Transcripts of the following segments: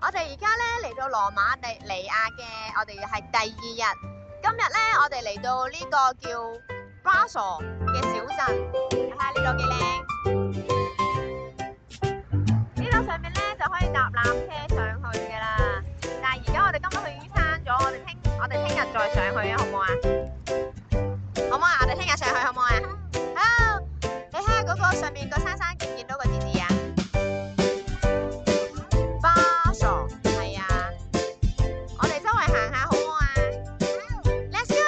我哋而家咧嚟到羅馬尼亞嘅，我哋係第2日。今日咧，我哋嚟到呢個叫巴索嘅小鎮，睇下呢度幾靚。呢度上面咧就可以搭纜車上去㗎啦。但係而家我哋今日佢已經閂咗，我哋聽日再上去啊，好唔好啊？好唔好啊？我哋聽日上去好唔好啊？好，你睇下嗰個上面個山見唔見到個字字啊？巴索係啊，我哋周圍行下好唔好啊？Let's go！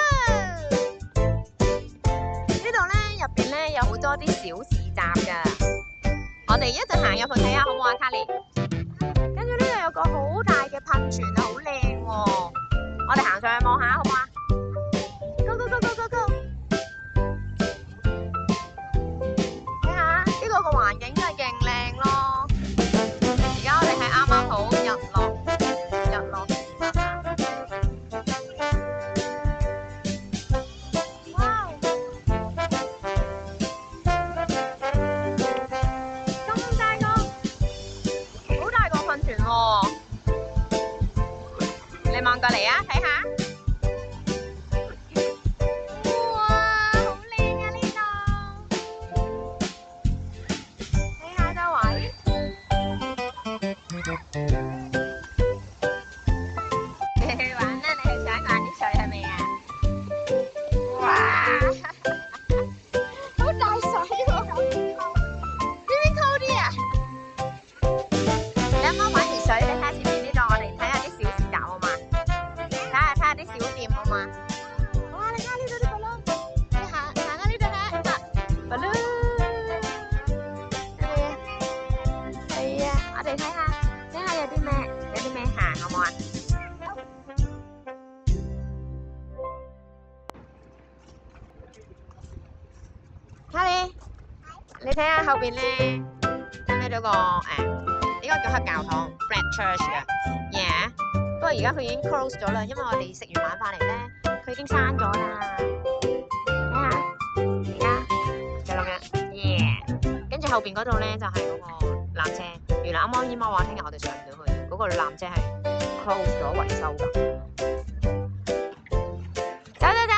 呢度咧入邊咧有好多啲小市集㗎，我哋一陣行入去睇下好唔好啊，卡莉？跟住呢度有個好大嘅噴泉啊，好靚喎！我哋行上去望下好唔好啊？Go go go go go go！ 睇下呢個個環境真係勁靚咯！而家我哋係啱啱好日落哇！咁大個，好大個噴泉喎！你望過嚟啊，睇下。哇，好靚啊呢度！睇下周圍。你去玩啦，你去想玩啲水係咪啊？哇！好大水喎，呢邊溝啲啊！你啱啱玩完水，你睇下前面呢度，我哋睇下啲小市集好嘛？睇下啲小店好嘛？哇！你睇下呢度啲布窿，你行下呢度睇下，布窿係啊，我哋睇下有啲咩行好唔好啊？卡莉，你睇下後邊咧，睇到個呢個叫黑教堂 （Black Church） 嘅，yeah。不過而家佢已經 close 咗啦，因為我哋食完晚飯嚟咧，佢已經閂咗啦。睇下，而家就咁樣，yeah。跟住後邊嗰度咧就係嗰個纜車。原來啱啱姨媽話聽日我哋上唔到去，嗰個纜車係 close 咗維修㗎。走走走！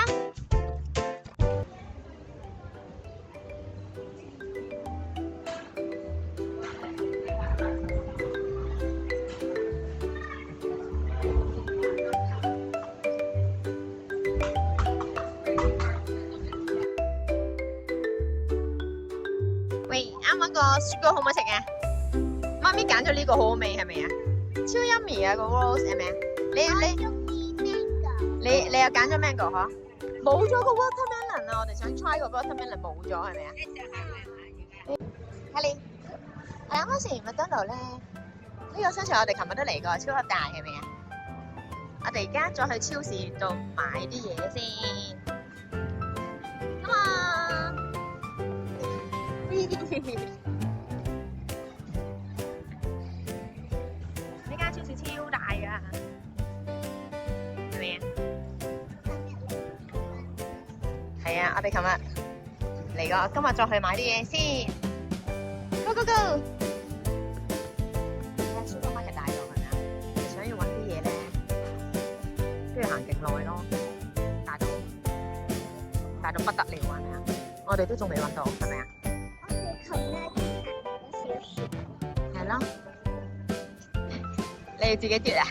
喂，啱啱個雪糕好唔好食啊？媽咪揀咗呢個好好味，係咪啊？超 yummy 啊個 rose 係咪啊？你又揀咗 mango 嗬？冇咗個 watermelon 啊！我哋想 try 個 watermelon 冇咗係咪啊？Kelly，我啱啱食完麥當勞咧，呢個商場我哋琴日都嚟過，超級大係咪啊？我哋而家再去超市度買啲嘢先。Come on！呢間超市超大㗎，係咪啊？係啊，我哋琴日嚟過，今日再去買啲嘢先。Go go go！ 睇下supermarket大咗係咪啊？你想要揾啲嘢咧，都要行勁耐咯，大到不得了係咪啊？我哋都仲未揾到，係咪啊？係咯，你要自己奪啊？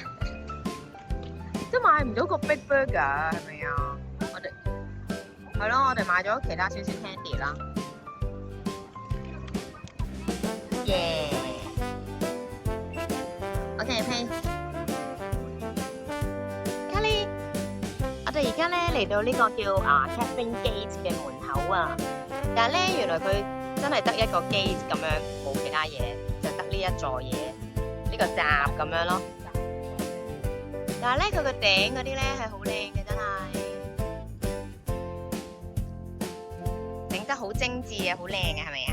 都買唔到個 Big Burger 係咪啊？我哋係咯，我哋買咗其他少少 candy 啦。耶 ！OK， pay。Kelly， 我哋而家咧嚟到呢個叫Catherine Gate 嘅門口啊，但係咧原來佢真係得一個 gate 咁樣，冇其他嘢，就得呢一座嘢，呢個閘咁樣咯。但係咧佢個頂嗰啲咧係好靚嘅，真係整得好精緻啊，好靚啊，係咪啊？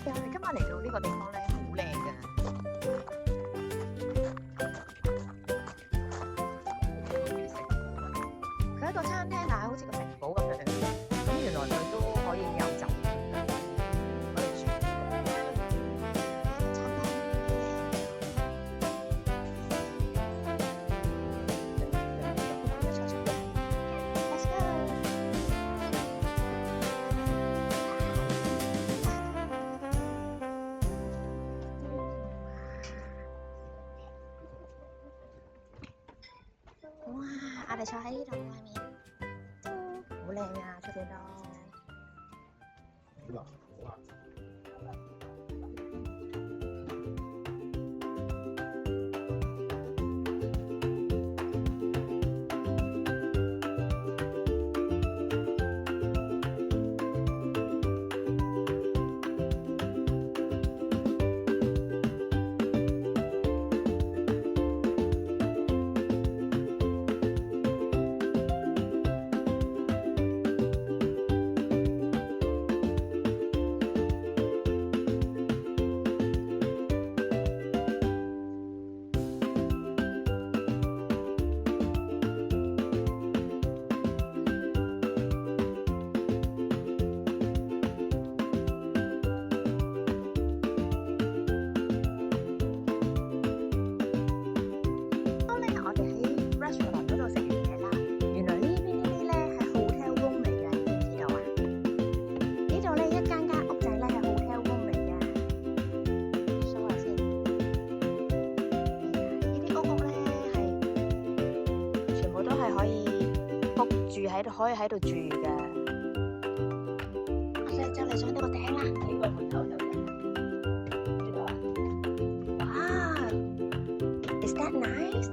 但係我哋今日嚟到呢個地方咧，好靚㗎。佢係一個餐廳，但係好似個城堡咁樣。咁原來佢都可以有酒店。我哋哋坐喺呢度外面，好靚啊！出邊都。可以喺度住㗎，我哋就嚟上到個頂啦。呢個門口就呢度啊！哇 ，Is that nice？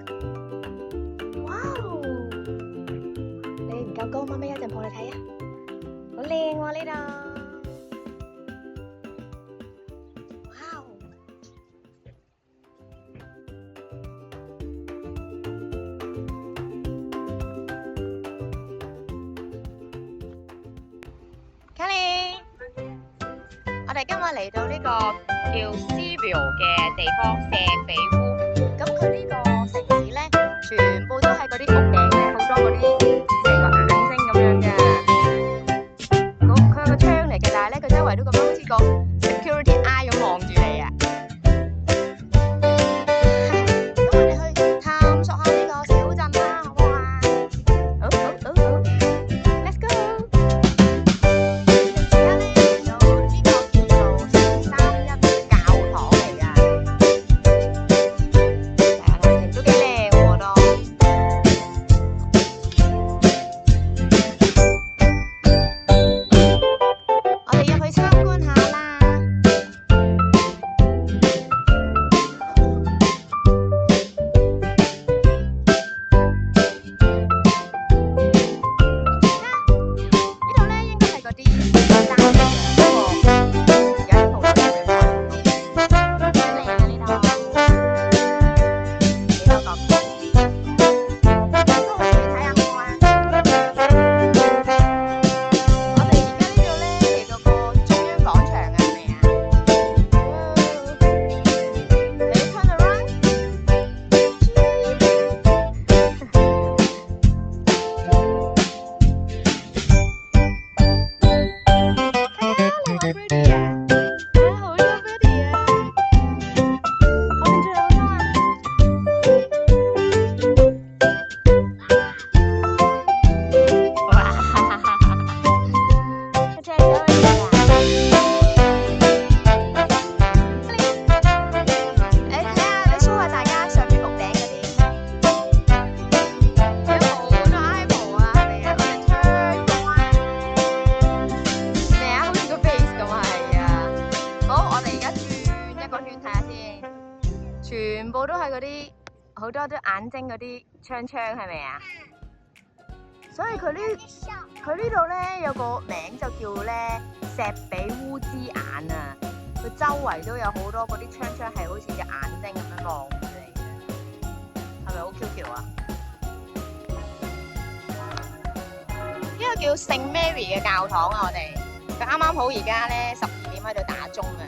哇，你唔夠高，媽咪一陣抱你睇啊！好靚喎呢度。Kelly， 我哋今日嚟到呢個叫 Sibiu 嘅地方石比烏，咁佢呢個城市咧，全部都係嗰啲屋頂咧，好多嗰啲成個眼睛咁樣嘅。佢有個窗嚟嘅，但係咧佢周圍都咁樣好似個 security eye 咁望住你啊。咁我哋去探索下呢個小鎮啦，好唔好啊？好，Let's go！全部都係嗰啲好多啲眼睛嗰啲窗係咪啊？所以佢呢度咧有個名就叫咧石比烏之眼啊！佢周圍都有好多嗰啲窗係好似隻眼睛咁樣望住你嘅，係咪好 Q 啊？呢個叫聖 Mary 嘅教堂啊！我哋佢啱啱好而家咧12點喺度打鐘啊！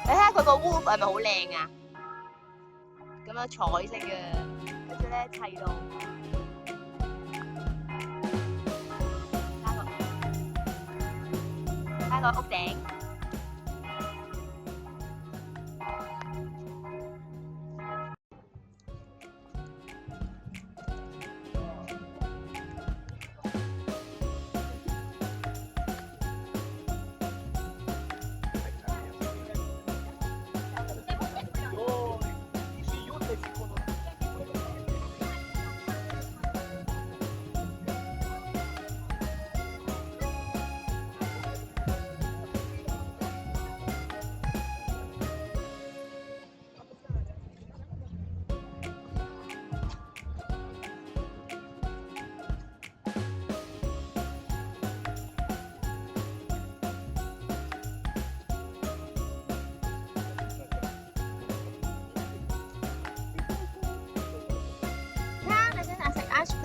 你睇下佢個 roof 係咪好靚啊？咁樣彩色嘅，跟住咧砌到睇個屋頂。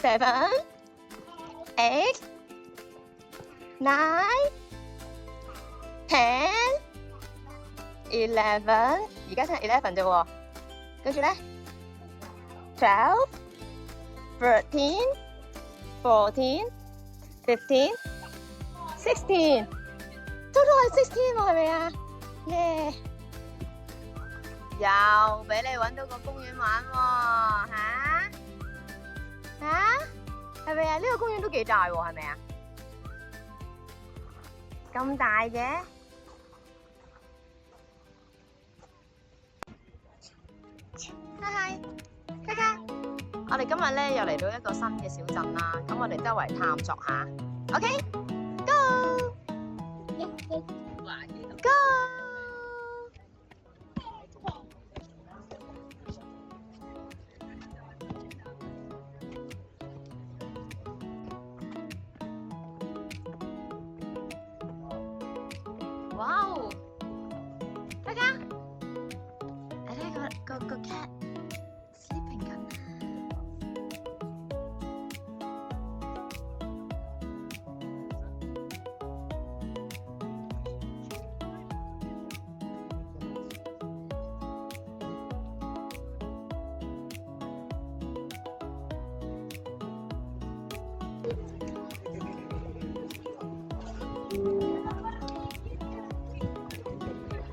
7, 8, 9, 10, 11，而家先係11啫喎，跟住咧12、13、14、15、16，都係16喎，係咪啊？耶！又俾你搵到個公園玩喎，係咪啊？呢個公園都幾大喎，係咪啊？咁大嘅？嗨，卡卡，我哋今日咧又嚟到一個新嘅小鎮啦，咁我哋周圍探索下。OK，Go，Go。哇哦，卡卡，你睇個 cat sleeping 緊啊！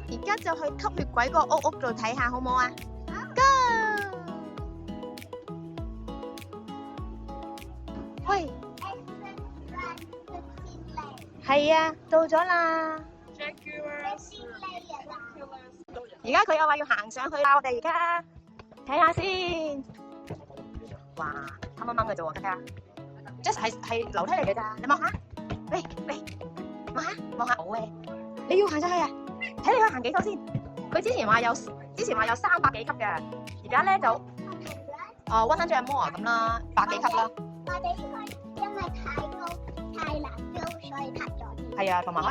而家就去吸血鬼個屋度睇下，好唔好啊 ？Go！ 喂，係啊，到咗啦。而家佢又話要行上去啦，我哋而家睇下先。哇，黑掹掹嘅啫喎，家家，just 係樓梯嚟嘅咋，你望下，喂，望下，好嘅，你要行上去啊？睇你可以行幾多先？佢之前話有300幾級嘅，而家咧就100 more 咁啦，100幾級啦。我哋應該因為太高太難租，所以拍咗啲。係啊，同埋可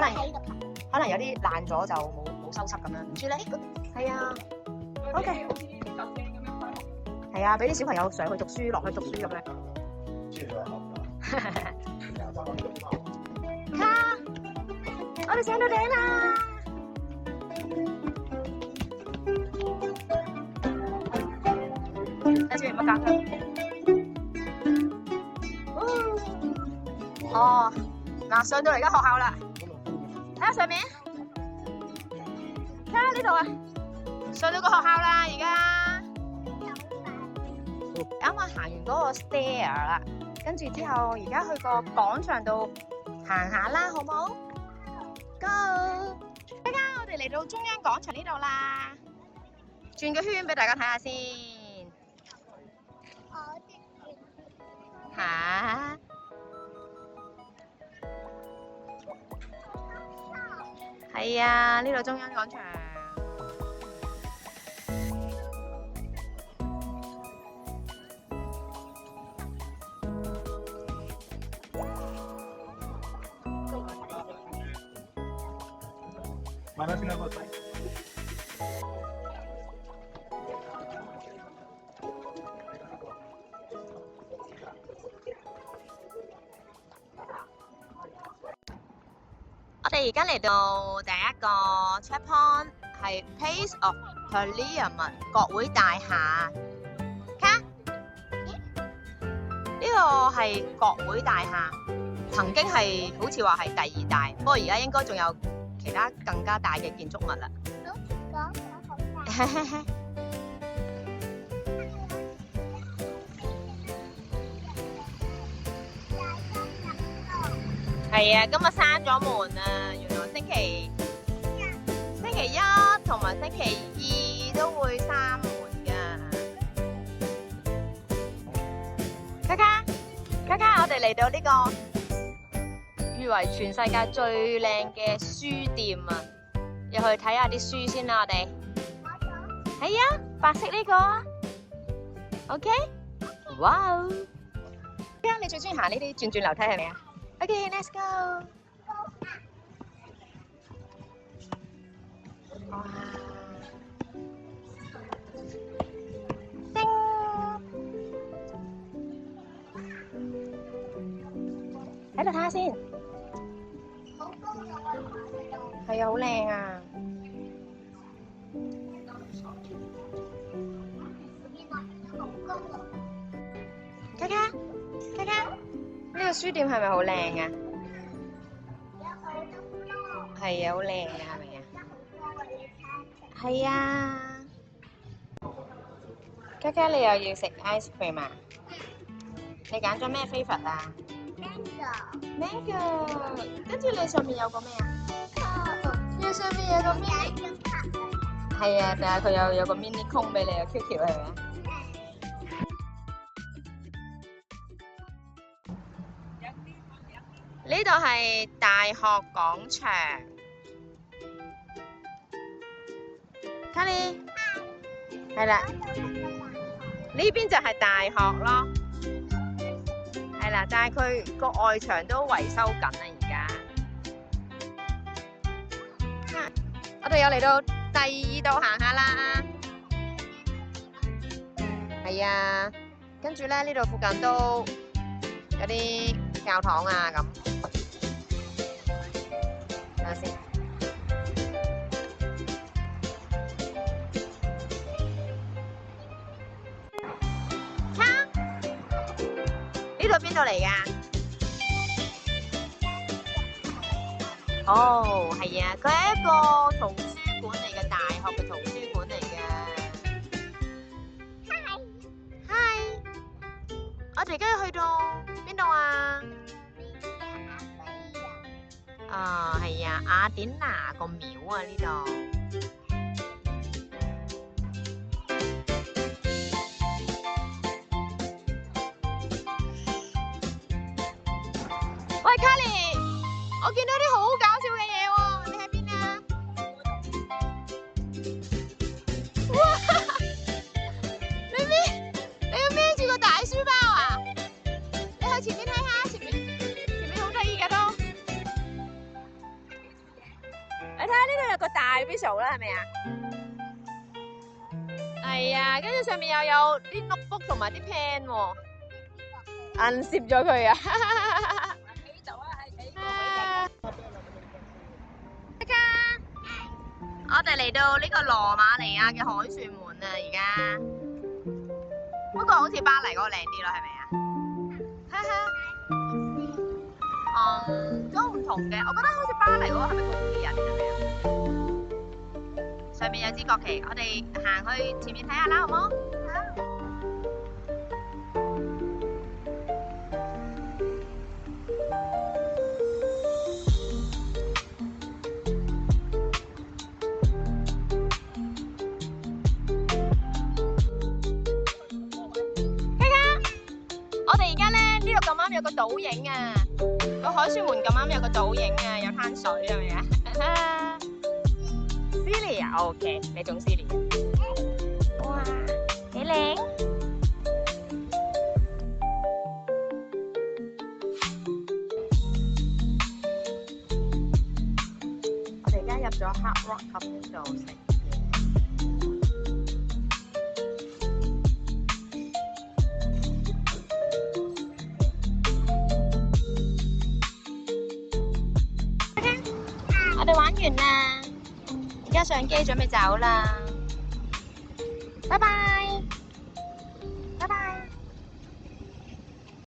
能有啲爛咗就冇修葺咁樣，唔知咧。係啊 ，OK。係啊，俾啲小朋友上去讀書，落去讀書咁樣。卡，我哋上到頂啦！睇住乜格？哦，嗱，上到嚟間學校啦，睇下上面，睇下呢度啊，上到個學校啦，而家啱啱行完嗰個 stair 啦，跟住之後而家去個廣場度行下啦，好唔好 ？Go！ 依家我哋嚟到中央廣場呢度啦，轉個圈俾大家睇下先。吓？係啊，呢度中央廣場。Mana sinagot?我哋而家嚟到第一個 checkpoint 係 Place of Parliament 國會大廈。卡，個係國會大廈，曾經係好似話係第二大，不過而家應該仲有其他更加大嘅建築物啦。係啊，今日閂咗門啊！原來星期一同埋星期二都會閂門噶。卡卡，我哋嚟到呢個譽為全世界最靚嘅書店啊！入去睇下啲書先啦，我哋。係啊，白色呢個啊。OK， 哇哦！你最中意行呢啲轉樓梯係咪啊？OK，let's go。哇！叮！喺度睇下先。係啊，好靚啊！卡，呢個書店係咪好靚啊？係啊，好靚啊，係咪啊？係啊。卡，你又要食 ice cream 啊？你揀咗咩 flavor 啊 ？Mango。跟住你上面有個咩啊？呢上面有個 mini。係啊，但係佢有個 mini cone 俾你啊 ，QQ 係咪啊？呢度係大學廣場。Kelly，係啦，呢邊就係大學咯。係啦，但係佢個外牆都維修緊啊，而家。我哋又嚟到第二度行下啦。係啊，跟住咧呢度附近都有啲教堂啊咁。睇下先。呢度邊度嚟㗎？哦，係啊，佢係一個圖書館嚟嘅，大學嘅圖書館嚟嘅。Hi， 我哋而家要去到邊度啊？啊，係啊，雅典娜個廟啊呢度。喂，Kelly，我見到啲好搞笑嘅嘢喎，你喺邊啊？哇！你要孭住個大書包啊？你去前面睇下，前面好得意㗎都。你睇下呢度有個大 visual 啦，係咪啊？係啊，跟住上面又有啲 notebook 同埋啲 pen 喎，硬攝咗佢啊！我哋嚟到呢個羅馬尼亞嘅凱旋門啊，而家不過好似巴黎嗰個靚啲咯，係咪啊？都唔同嘅，我覺得好似巴黎嗰個係咪工人係咪啊？上面有支國旗，我哋行去前面睇下啦，好唔好？我哋而家咧呢度咁啱有個倒影啊，個凱旋門咁啱有個倒影啊，有灘水係咪啊？Silly 啊 ，OK， 你仲 Silly？ 哇，幾靚！我哋而家入咗 Hard Rock Cafe 度食。我哋玩完啦，而家上機準備走啦，拜拜。